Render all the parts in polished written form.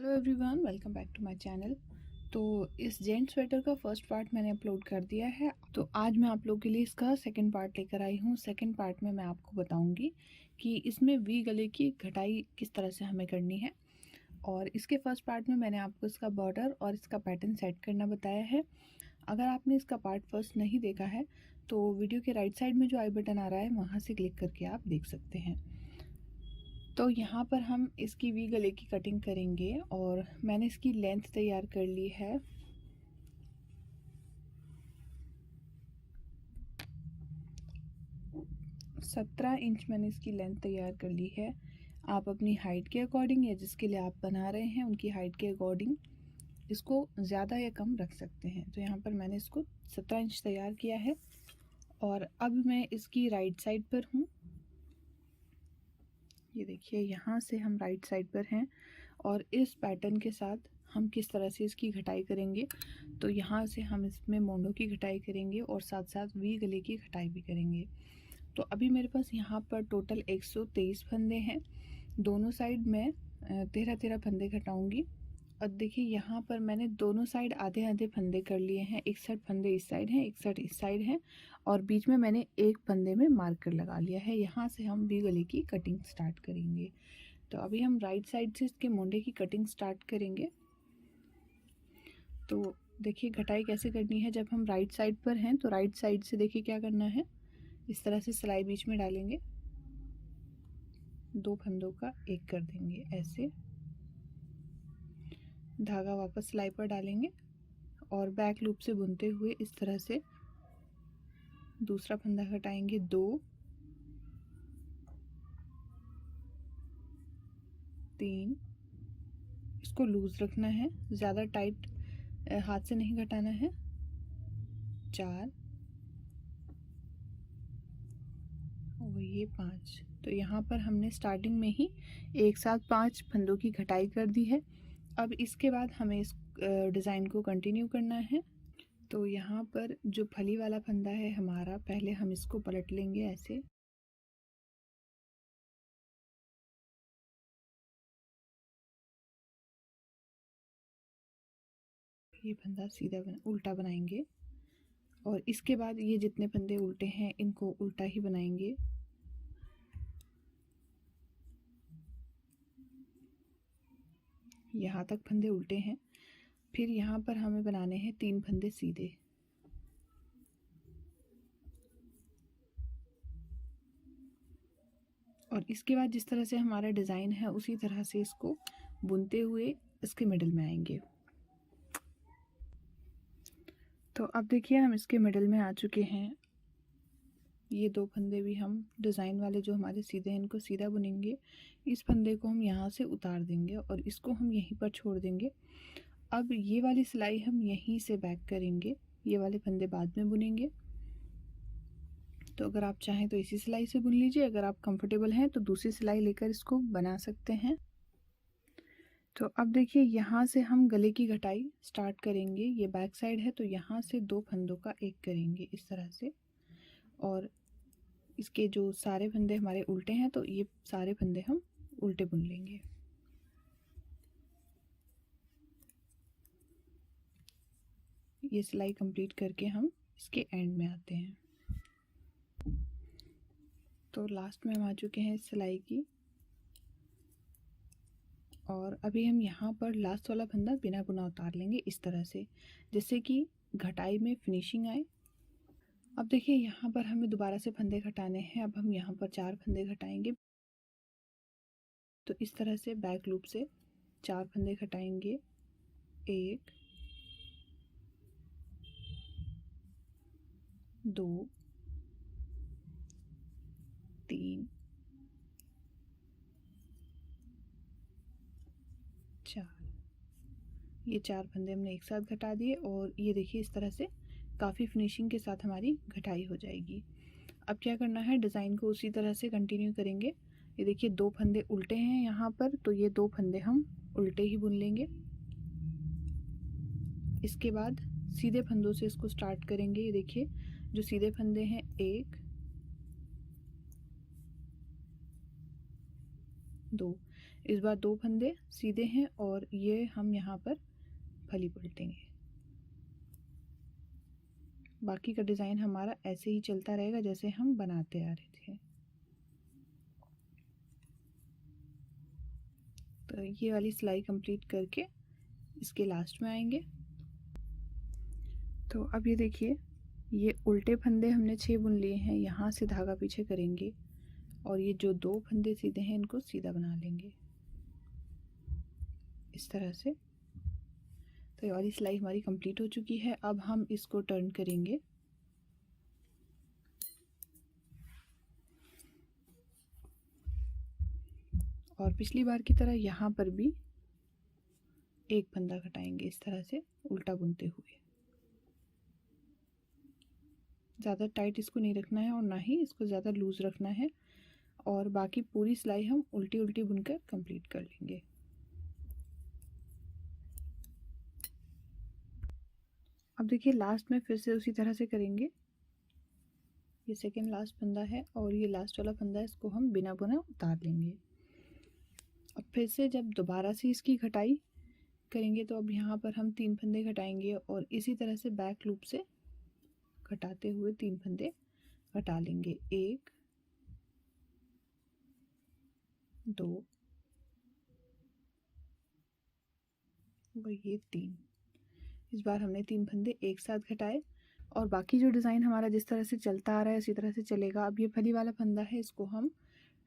Hello everyone, welcome back to my channel. तो इस gent sweater का फर्स्ट पार्ट मैंने अपलोड कर दिया है। तो आज मैं आप लोगों के लिए इसका सेकंड पार्ट लेकर आई हूँ। सेकंड पार्ट में मैं आपको बताऊंगी कि इसमें वी गले की घटाई किस तरह से हमें करनी है। और इसके फर्स्ट पार्ट में मैंने आपको इसका बॉर्डर और इसका पैटर्न सेट करना बताया है। अगर आपने इसका पार्ट फर्स्ट नहीं देखा है तो वीडियो के राइट साइड में जो आई बटन आ रहा है वहाँ से क्लिक करके आप देख सकते हैं। तो यहाँ पर हम इसकी वी गले की कटिंग करेंगे और मैंने इसकी लेंथ तैयार कर ली है। सत्रह इंच मैंने इसकी लेंथ तैयार कर ली है। आप अपनी हाइट के अकॉर्डिंग या जिसके लिए आप बना रहे हैं उनकी हाइट के अकॉर्डिंग इसको ज़्यादा या कम रख सकते हैं। तो यहाँ पर मैंने इसको 17 इंच तैयार किया है और अब मैं इसकी राइट साइड पर हूँ। ये देखिए, यहाँ से हम राइट साइड पर हैं और इस पैटर्न के साथ हम किस तरह से इसकी घटाई करेंगे। तो यहाँ से हम इसमें मोंडों की घटाई करेंगे और साथ साथ वी गले की घटाई भी करेंगे। तो अभी मेरे पास यहाँ पर टोटल 123 फंदे हैं। दोनों साइड मैं 13-13 फंदे घटाऊंगी। और देखिए, यहाँ पर मैंने दोनों साइड आधे आधे फंदे कर लिए हैं। 61 फंदे इस साइड हैं, 61 इस साइड हैं और बीच में मैंने एक फंदे में मार्कर लगा लिया है। यहाँ से हम वी गले की कटिंग स्टार्ट करेंगे। तो अभी हम राइट साइड से इसके मोंडे की कटिंग स्टार्ट करेंगे। तो देखिए घटाई कैसे करनी है। जब हम राइट साइड पर हैं तो राइट साइड से देखिए क्या करना है। इस तरह से सिलाई बीच में डालेंगे, दो फंदों का एक कर देंगे ऐसे, धागा वापस सिलाई पर डालेंगे और बैक लूप से बुनते हुए इस तरह से दूसरा फंदा हटाएंगे, दो, तीन, इसको लूज रखना है, ज़्यादा टाइट हाथ से नहीं घटाना है, चार और ये पाँच। तो यहाँ पर हमने स्टार्टिंग में ही एक साथ 5 फंदों की घटाई कर दी है। अब इसके बाद हमें इस डिज़ाइन को कंटिन्यू करना है। तो यहाँ पर जो फली वाला फंदा है हमारा, पहले हम इसको पलट लेंगे ऐसे, ये फंदा सीधा उल्टा बनाएंगे और इसके बाद ये जितने फंदे उल्टे हैं इनको उल्टा ही बनाएंगे। यहाँ तक फंदे उल्टे हैं। फिर यहाँ पर हमें बनाने हैं 3 फंदे सीधे। और इसके बाद जिस तरह से हमारा डिज़ाइन है उसी तरह से इसको बुनते हुए इसके मिडिल में आएंगे। तो अब देखिए हम इसके मिडिल में आ चुके हैं। ये 2 फंदे भी हम डिज़ाइन वाले जो हमारे सीधे हैं इनको सीधा बुनेंगे। इस फंदे को हम यहाँ से उतार देंगे और इसको हम यहीं पर छोड़ देंगे। अब ये वाली सिलाई हम यहीं से बैक करेंगे, ये वाले फंदे बाद में बुनेंगे। तो अगर आप चाहें तो इसी सिलाई से बुन लीजिए, अगर आप कंफर्टेबल हैं तो दूसरी सिलाई लेकर इसको बना सकते हैं। तो अब देखिए, यहाँ से हम गले की घटाई स्टार्ट करेंगे। ये बैक साइड है तो यहाँ से 2 फंदों का एक करेंगे इस तरह से और इसके जो सारे फंदे हमारे उल्टे हैं तो ये सारे फंदे हम उल्टे बुन लेंगे। ये सिलाई कंप्लीट करके हम इसके एंड में आते हैं। तो लास्ट में हम आ चुके हैं इस सिलाई की और अभी हम यहाँ पर लास्ट वाला फंदा बिना बुना उतार लेंगे इस तरह से, जिससे कि घटाई में फिनिशिंग आए। अब देखिए, यहाँ पर हमें दोबारा से फंदे घटाने हैं। अब हम यहाँ पर 4 फंदे घटाएंगे। तो इस तरह से बैक लूप से 4 फंदे घटाएंगे, 1, 2, 3, 4। ये 4 फंदे हमने एक साथ घटा दिए और ये देखिए इस तरह से काफ़ी फिनिशिंग के साथ हमारी घटाई हो जाएगी। अब क्या करना है, डिज़ाइन को उसी तरह से कंटिन्यू करेंगे। ये देखिए 2 फंदे उल्टे हैं यहाँ पर, तो ये 2 फंदे हम उल्टे ही बुन लेंगे। इसके बाद सीधे फंदों से इसको स्टार्ट करेंगे। ये देखिए जो सीधे फंदे हैं, 1, 2, इस बार 2 फंदे सीधे हैं और ये हम यहाँ पर फली पलटेंगे। बाकी का डिज़ाइन हमारा ऐसे ही चलता रहेगा जैसे हम बनाते आ रहे थे। तो ये वाली सिलाई कंप्लीट करके इसके लास्ट में आएंगे। तो अब ये देखिए, ये उल्टे फंदे हमने 6 बुन लिए हैं, यहाँ से धागा पीछे करेंगे और ये जो 2 फंदे सीधे हैं इनको सीधा बना लेंगे इस तरह से। तो ये वाली सिलाई हमारी कंप्लीट हो चुकी है। अब हम इसको टर्न करेंगे और पिछली बार की तरह यहाँ पर भी एक फंदा घटाएंगे इस तरह से उल्टा बुनते हुए। ज़्यादा टाइट इसको नहीं रखना है और ना ही इसको ज़्यादा लूज़ रखना है, और बाकी पूरी सिलाई हम उल्टी उल्टी बुनकर कंप्लीट कर लेंगे। अब देखिए, लास्ट में फिर से उसी तरह से करेंगे। ये सेकेंड लास्ट फंदा है और ये लास्ट वाला फंदा है, इसको हम बिना बुने उतार लेंगे। अब फिर से जब दोबारा से इसकी घटाई करेंगे तो अब यहाँ पर हम 3 फंदे घटाएंगे और इसी तरह से बैक लूप से घटाते हुए 3 फंदे घटा लेंगे। 1 2 और ये 3। इस बार हमने 3 फंदे एक साथ घटाए और बाकी जो डिज़ाइन हमारा जिस तरह से चलता आ रहा है उसी तरह से चलेगा। अब ये फली वाला फंदा है, इसको हम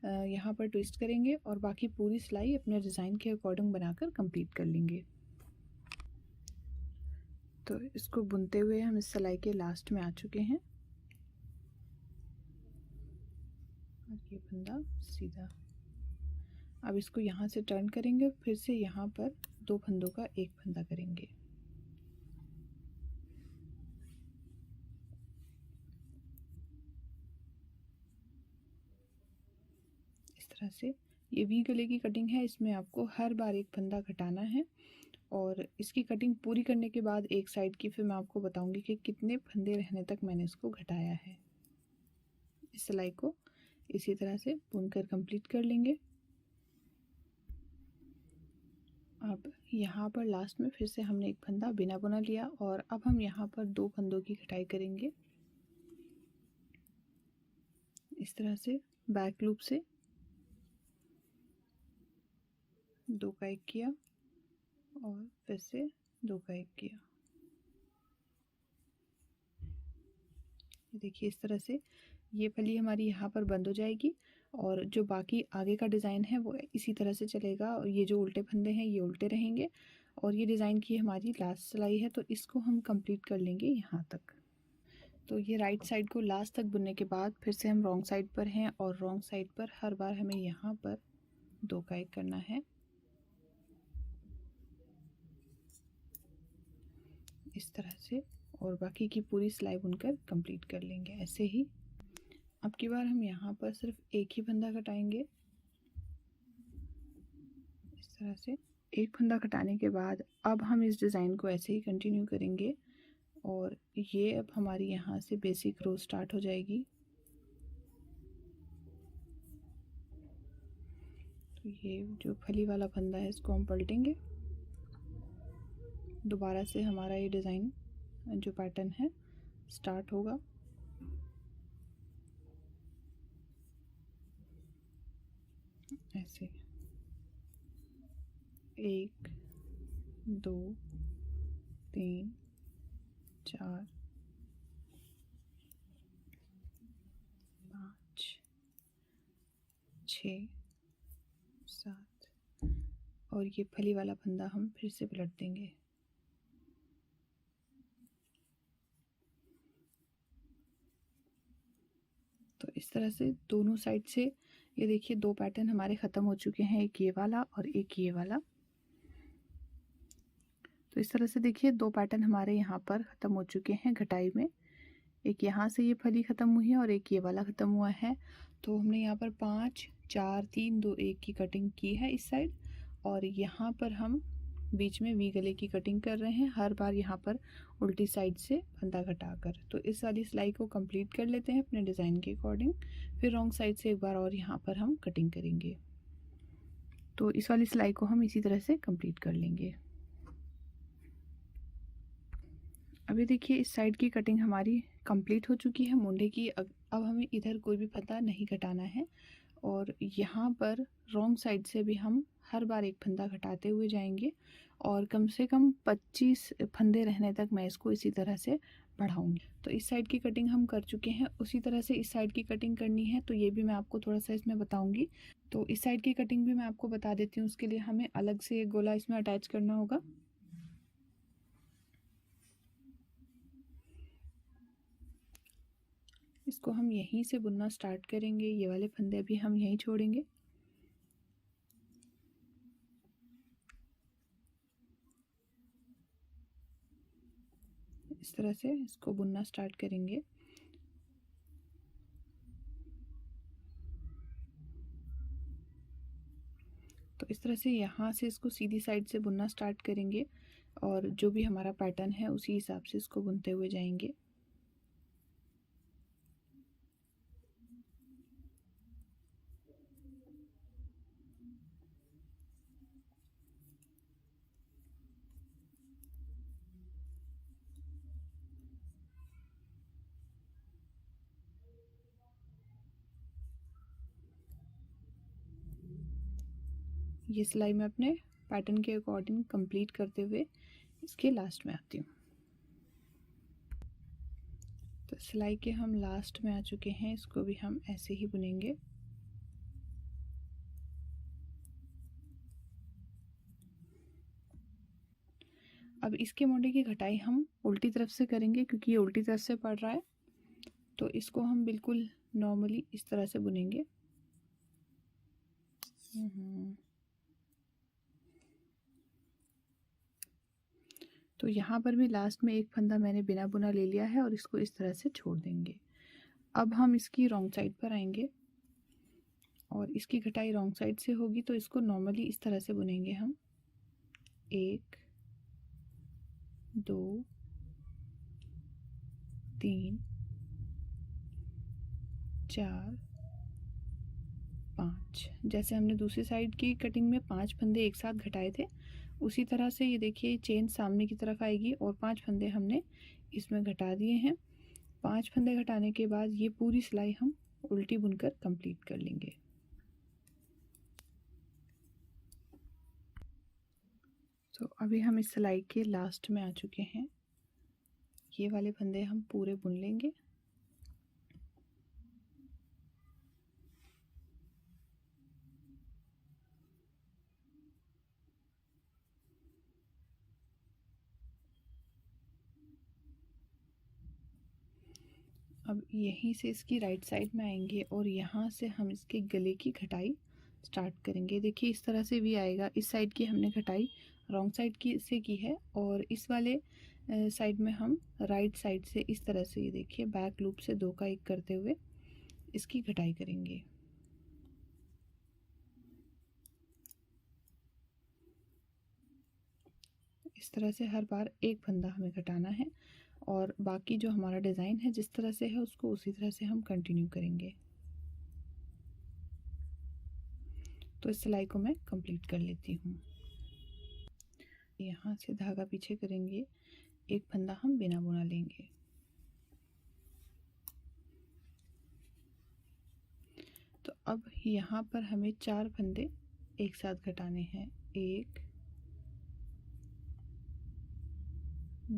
यहाँ पर ट्विस्ट करेंगे और बाकी पूरी सिलाई अपने डिज़ाइन के अकॉर्डिंग बनाकर कंप्लीट कर लेंगे। तो इसको बुनते हुए हम इस सिलाई के लास्ट में आ चुके हैं और ये फंदा सीधा। अब इसको यहाँ से टर्न करेंगे, फिर से यहाँ पर 2 फंदों का एक फंदा करेंगे। इस तरह से ये वी गले की कटिंग है, इसमें आपको हर बार एक फंदा घटाना है और इसकी कटिंग पूरी करने के बाद एक साइड की फिर मैं आपको बताऊंगी कि कितने फंदे रहने तक मैंने इसको घटाया है। इस सिलाई को इसी तरह से बुनकर कंप्लीट कर लेंगे। अब यहाँ पर लास्ट में फिर से हमने एक फंदा बिना बुना लिया और अब हम यहाँ पर 2 फंदों की घटाई करेंगे इस तरह से। बैक लूप से 2 का 1 किया और फिर से 2 का 1 किया। देखिए इस तरह से ये फली हमारी यहाँ पर बंद हो जाएगी और जो बाकी आगे का डिज़ाइन है वो इसी तरह से चलेगा और ये जो उल्टे फंदे हैं ये उल्टे रहेंगे और ये डिज़ाइन की हमारी लास्ट सिलाई है, तो इसको हम कंप्लीट कर लेंगे यहाँ तक। तो ये राइट साइड को लास्ट तक बुनने के बाद फिर से हम रॉन्ग साइड पर हैं और रॉन्ग साइड पर हर बार हमें यहाँ पर 2 का 1 करना है इस तरह से और बाकी की पूरी सिलाई बुनकर कंप्लीट कर लेंगे ऐसे ही। अब की बार हम यहाँ पर सिर्फ एक ही फंदा घटाएंगे इस तरह से। एक फंदा घटाने के बाद अब हम इस डिज़ाइन को ऐसे ही कंटिन्यू करेंगे और ये अब हमारी यहाँ से बेसिक रो स्टार्ट हो जाएगी। तो ये जो फली वाला फंदा है इसको हम पलटेंगे, दोबारा से हमारा ये डिज़ाइन जो पैटर्न है स्टार्ट होगा। ऐसे 1 2 3 4 5 6 7 और ये फली वाला फंदा हम फिर से पलट देंगे। तो इस तरह से दोनों साइड से ये देखिए 2 पैटर्न हमारे ख़त्म हो चुके हैं, एक ये वाला और एक ये वाला। तो इस तरह से देखिए 2 पैटर्न हमारे यहाँ पर ख़त्म हो चुके हैं घटाई में। एक यहाँ से ये फली ख़त्म हुई है और एक ये वाला ख़त्म हुआ है। तो हमने यहाँ पर 5 4 3 2 1 की कटिंग की है इस साइड और यहाँ पर हम बीच में वी गले की कटिंग कर रहे हैं, हर बार यहाँ पर उल्टी साइड से फंदा घटाकर। तो इस वाली सिलाई को कंप्लीट कर लेते हैं अपने डिज़ाइन के अकॉर्डिंग, फिर रॉन्ग साइड से एक बार और यहाँ पर हम कटिंग करेंगे। तो इस वाली सिलाई को हम इसी तरह से कंप्लीट कर लेंगे। अभी देखिए इस साइड की कटिंग हमारी कंप्लीट हो चुकी है मुंडे की। अब हमें इधर कोई भी फंदा नहीं घटाना है और यहाँ पर रॉन्ग साइड से भी हम हर बार एक फंदा घटाते हुए जाएंगे और कम से कम 25 फंदे रहने तक मैं इसको इसी तरह से बढ़ाऊंगी। तो इस साइड की कटिंग हम कर चुके हैं, उसी तरह से इस साइड की कटिंग करनी है, तो ये भी मैं आपको थोड़ा सा इसमें बताऊंगी। तो इस साइड की कटिंग भी मैं आपको बता देती हूँ। उसके लिए हमें अलग से एक गोला इसमें अटैच करना होगा। इसको हम यहीं से बुनना स्टार्ट करेंगे। ये वाले फंदे भी हम यहीं छोड़ेंगे। इस तरह से इसको बुनना स्टार्ट करेंगे। तो इस तरह से यहाँ से इसको सीधी साइड से बुनना स्टार्ट करेंगे और जो भी हमारा पैटर्न है उसी हिसाब से इसको बुनते हुए जाएंगे। ये सिलाई मैं अपने पैटर्न के अकॉर्डिंग कंप्लीट करते हुए इसके लास्ट में आती हूँ। तो सिलाई के हम लास्ट में आ चुके हैं। इसको भी हम ऐसे ही बुनेंगे। अब इसके मोंडे की घटाई हम उल्टी तरफ से करेंगे क्योंकि ये उल्टी तरफ से पड़ रहा है। तो इसको हम बिल्कुल नॉर्मली इस तरह से बुनेंगे। तो यहाँ पर भी लास्ट में एक फंदा मैंने बिना बुना ले लिया है और इसको इस तरह से छोड़ देंगे। अब हम इसकी रॉन्ग साइड पर आएंगे और इसकी घटाई रॉन्ग साइड से होगी, तो इसको नॉर्मली इस तरह से बुनेंगे हम। 1 2 3 4 5। जैसे हमने दूसरी साइड की कटिंग में 5 फंदे एक साथ घटाए थे, उसी तरह से ये देखिए चेन सामने की तरफ आएगी और 5 फंदे हमने इसमें घटा दिए हैं। 5 फंदे घटाने के बाद ये पूरी सिलाई हम उल्टी बुनकर कंप्लीट कर लेंगे। तो अभी हम इस सिलाई के लास्ट में आ चुके हैं। ये वाले फंदे हम पूरे बुन लेंगे। अब यहीं से इसकी राइट साइड में आएंगे और यहाँ से हम इसके गले की घटाई स्टार्ट करेंगे। देखिए इस तरह से भी आएगा। इस साइड की हमने घटाई रॉन्ग साइड की से की है और इस वाले साइड में हम राइट साइड से इस तरह से, ये देखिए बैक लूप से 2 का 1 करते हुए इसकी घटाई करेंगे। इस तरह से हर बार एक फंदा हमें घटाना है और बाकी जो हमारा डिज़ाइन है जिस तरह से है उसको उसी तरह से हम कंटिन्यू करेंगे। तो इस सिलाई को मैं कंप्लीट कर लेती हूँ। यहाँ से धागा पीछे करेंगे, एक फंदा हम बिना बुना लेंगे। तो अब यहाँ पर हमें 4 फंदे एक साथ घटाने हैं। 1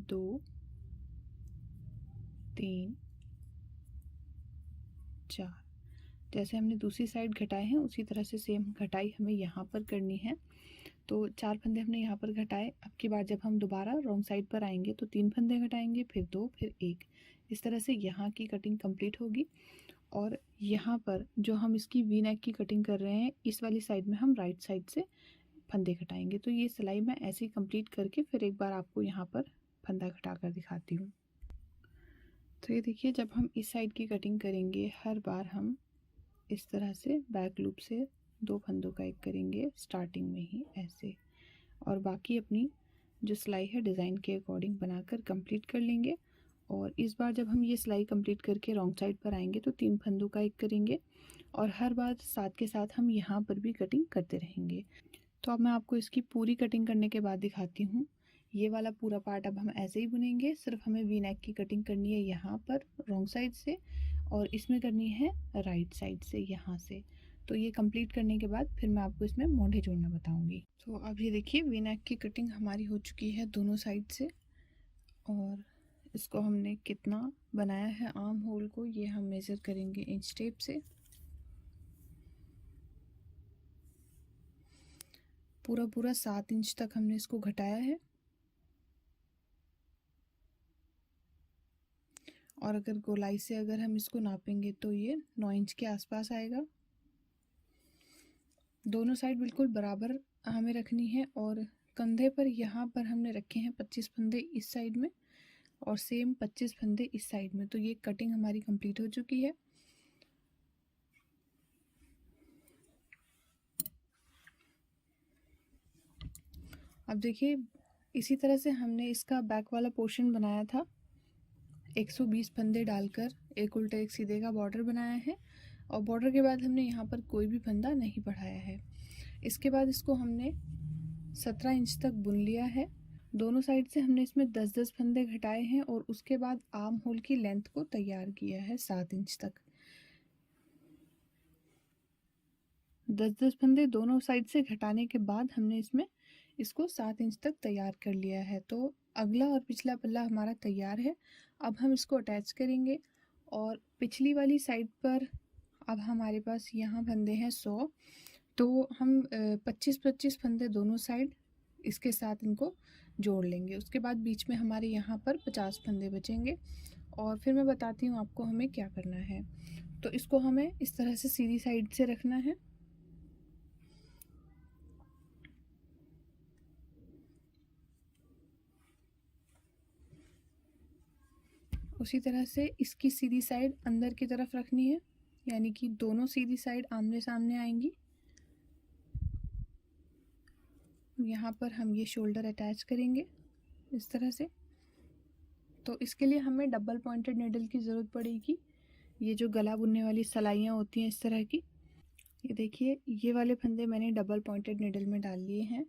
2 3 4। जैसे हमने दूसरी साइड घटाए हैं उसी तरह से सेम घटाई हमें यहाँ पर करनी है। तो 4 फंदे हमने यहाँ पर घटाए। अब की बार जब हम दोबारा रॉन्ग साइड पर आएंगे तो 3 फंदे घटाएंगे, फिर 2, फिर 1। इस तरह से यहाँ की कटिंग कंप्लीट होगी। और यहाँ पर जो हम इसकी वी नेक की कटिंग कर रहे हैं, इस वाली साइड में हम राइट साइड से फंदे घटाएंगे। तो ये सिलाई मैं ऐसे ही कंप्लीट करके फिर एक बार आपको यहाँ पर फंदा घटा कर दिखाती हूँ। तो ये देखिए जब हम इस साइड की कटिंग करेंगे हर बार हम इस तरह से बैक लूप से 2 फंदों का 1 करेंगे स्टार्टिंग में ही ऐसे, और बाकी अपनी जो सिलाई है डिज़ाइन के अकॉर्डिंग बनाकर कंप्लीट कर लेंगे। और इस बार जब हम ये सिलाई कंप्लीट करके रॉन्ग साइड पर आएंगे तो 3 फंदों का एक करेंगे और हर बार साथ के साथ हम यहाँ पर भी कटिंग करते रहेंगे। तो अब मैं आपको इसकी पूरी कटिंग करने के बाद दिखाती हूँ। ये वाला पूरा पार्ट अब हम ऐसे ही बुनेंगे, सिर्फ हमें वी नेक की कटिंग करनी है यहाँ पर रॉन्ग साइड से और इसमें करनी है राइट साइड से यहाँ से। तो ये कंप्लीट करने के बाद फिर मैं आपको इसमें मोढ़े जोड़ना बताऊंगी। तो अब ये देखिए वी नेक की कटिंग हमारी हो चुकी है दोनों साइड से और इसको हमने कितना बनाया है आर्म होल को ये हम मेज़र करेंगे इंच टेप से। पूरा 7 इंच तक हमने इसको घटाया है और अगर गोलाई से अगर हम इसको नापेंगे तो ये 9 इंच के आसपास आएगा। दोनों साइड बिल्कुल बराबर हमें रखनी है और कंधे पर यहाँ पर हमने रखे हैं 25 फंदे इस साइड में और सेम 25 फंदे इस साइड में। तो ये कटिंग हमारी कंप्लीट हो चुकी है। अब देखिए इसी तरह से हमने इसका बैक वाला पोर्शन बनाया था। 120 फंदे डालकर एक उल्टे एक सीधे का बॉर्डर बनाया है और बॉर्डर के बाद हमने यहाँ पर कोई भी फंदा नहीं बढ़ाया है। इसके बाद इसको हमने 17 इंच तक बुन लिया है। दोनों साइड से हमने इसमें 10-10 फंदे घटाए हैं और उसके बाद आर्म होल की लेंथ को तैयार किया है 7 इंच तक। 10-10 फंदे दोनों साइड से घटाने के बाद हमने इसमें इसको 7 इंच तक तैयार कर लिया है। तो अगला और पिछला पल्ला हमारा तैयार है। अब हम इसको अटैच करेंगे और पिछली वाली साइड पर अब हमारे पास यहाँ फंदे हैं 100। तो हम 25-25 फंदे दोनों साइड इसके साथ इनको जोड़ लेंगे। उसके बाद बीच में हमारे यहाँ पर 50 फंदे बचेंगे और फिर मैं बताती हूँ आपको हमें क्या करना है। तो इसको हमें इस तरह से सीधी साइड से रखना है। उसी तरह से इसकी सीधी साइड अंदर की तरफ रखनी है, यानी कि दोनों सीधी साइड आमने सामने आएंगी। यहाँ पर हम ये शोल्डर अटैच करेंगे इस तरह से। तो इसके लिए हमें डबल पॉइंटेड नीडल की ज़रूरत पड़ेगी। ये जो गला बुनने वाली सलाइयाँ होती हैं इस तरह की, ये देखिए ये वाले फंदे मैंने डबल पॉइंटेड नीडल में डाल लिए हैं।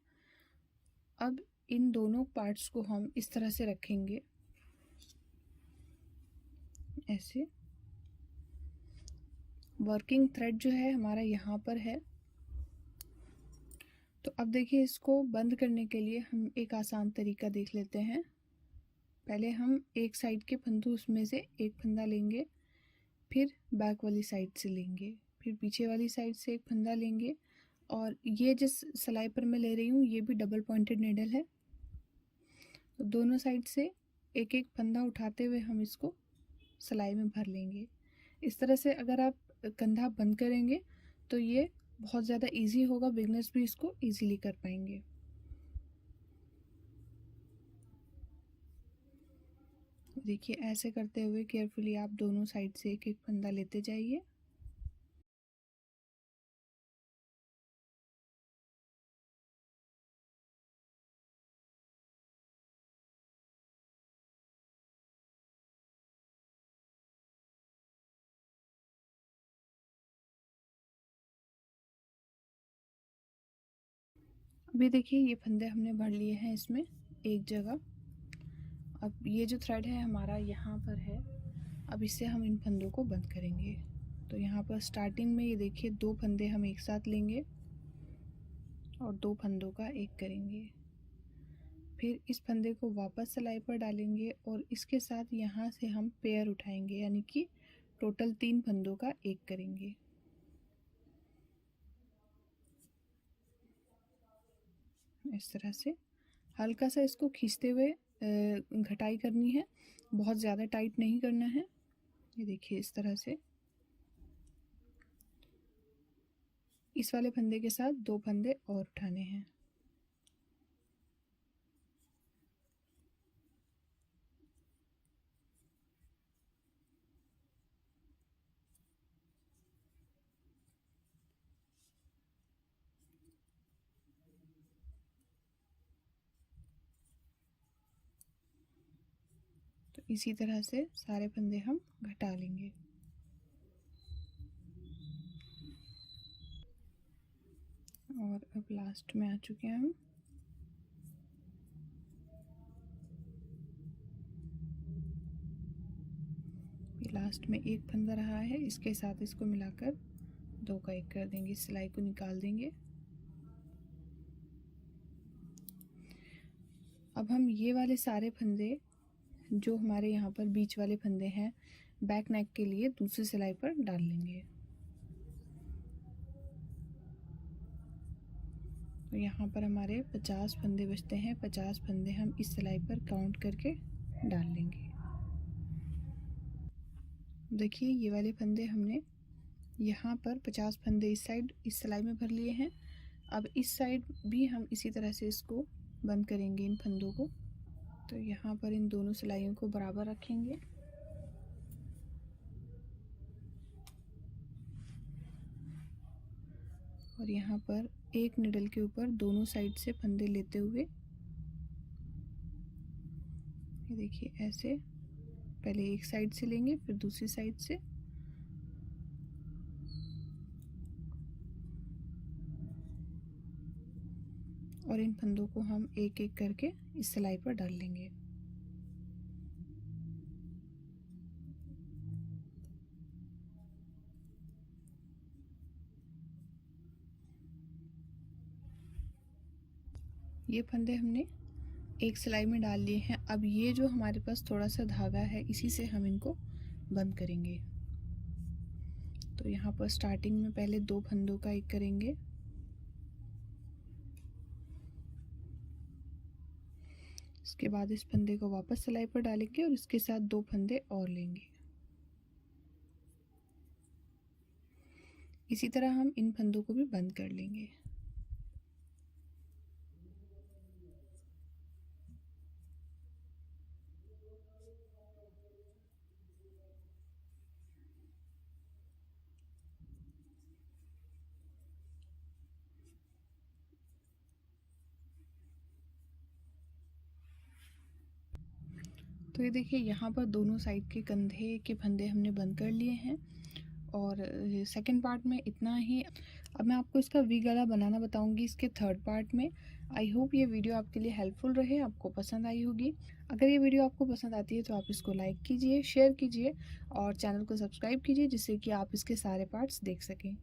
अब इन दोनों पार्ट्स को हम इस तरह से रखेंगे ऐसे। वर्किंग थ्रेड जो है हमारा यहाँ पर है। तो अब देखिए इसको बंद करने के लिए हम एक आसान तरीका देख लेते हैं। पहले हम एक साइड के फंदू उसमें से एक फंदा लेंगे, फिर बैक वाली साइड से लेंगे, फिर पीछे वाली साइड से एक फंदा लेंगे और ये जिस सिलाई पर मैं ले रही हूँ ये भी डबल पॉइंटेड नीडल है। तो दोनों साइड से एक एक फंदा उठाते हुए हम इसको सिलाई में भर लेंगे। इस तरह से अगर आप कंधा बंद करेंगे तो ये बहुत ज़्यादा इजी होगा, बिगनर्स भी इसको इजीली कर पाएंगे। देखिए ऐसे करते हुए केयरफुली आप दोनों साइड से एक एक फंदा लेते जाइए। अभी देखिए ये फंदे हमने भर लिए हैं इसमें एक जगह। अब ये जो थ्रेड है हमारा यहाँ पर है, अब इससे हम इन फंदों को बंद करेंगे। तो यहाँ पर स्टार्टिंग में ये देखिए 2 फंदे हम एक साथ लेंगे और 2 फंदों का एक करेंगे, फिर इस फंदे को वापस सिलाई पर डालेंगे और इसके साथ यहाँ से हम पेयर उठाएंगे, यानी कि टोटल 3 फंदों का एक करेंगे। इस तरह से हल्का सा इसको खींचते हुए घटाई करनी है, बहुत ज़्यादा टाइट नहीं करना है। ये देखिए इस तरह से इस वाले फंदे के साथ 2 फंदे और उठाने हैं। तो इसी तरह से सारे फंदे हम घटा लेंगे। और अब लास्ट में आ चुके हैं हम। लास्ट में एक फंदा रहा है, इसके साथ इसको मिलाकर 2 का 1 कर देंगे, सिलाई को निकाल देंगे। अब हम ये वाले सारे फंदे जो हमारे यहाँ पर बीच वाले फंदे हैं बैक नेक के लिए दूसरी सिलाई पर डाल लेंगे। तो यहाँ पर हमारे 50 फंदे बचते हैं, 50 फंदे हम इस सिलाई पर काउंट करके डाल लेंगे। देखिए ये वाले फंदे हमने यहाँ पर 50 फंदे इस साइड इस सिलाई में भर लिए हैं। अब इस साइड भी हम इसी तरह से इसको बंद करेंगे इन फंदों को। तो यहाँ पर इन दोनों सिलाइयों को बराबर रखेंगे और यहाँ पर एक निडल के ऊपर दोनों साइड से फंदे लेते हुए, ये देखिए ऐसे पहले एक साइड से लेंगे फिर दूसरी साइड से, और इन फंदों को हम एक एक करके इस सिलाई पर डाल लेंगे। ये फंदे हमने एक सिलाई में डाल लिए हैं। अब ये जो हमारे पास थोड़ा सा धागा है इसी से हम इनको बंद करेंगे। तो यहाँ पर स्टार्टिंग में पहले 2 फंदों का 1 करेंगे, इसके बाद इस फंदे को वापस सिलाई पर डालेंगे और इसके साथ 2 फंदे और लेंगे। इसी तरह हम इन फंदों को भी बंद कर लेंगे। तो ये देखिए यहाँ पर दोनों साइड के कंधे के फंदे हमने बंद कर लिए हैं और सेकंड पार्ट में इतना ही। अब मैं आपको इसका वी गला बनाना बताऊंगी इसके थर्ड पार्ट में। आई होप ये वीडियो आपके लिए हेल्पफुल रहे, आपको पसंद आई होगी। अगर ये वीडियो आपको पसंद आती है तो आप इसको लाइक कीजिए, शेयर कीजिए और चैनल को सब्सक्राइब कीजिए जिससे कि आप इसके सारे पार्ट्स देख सकें।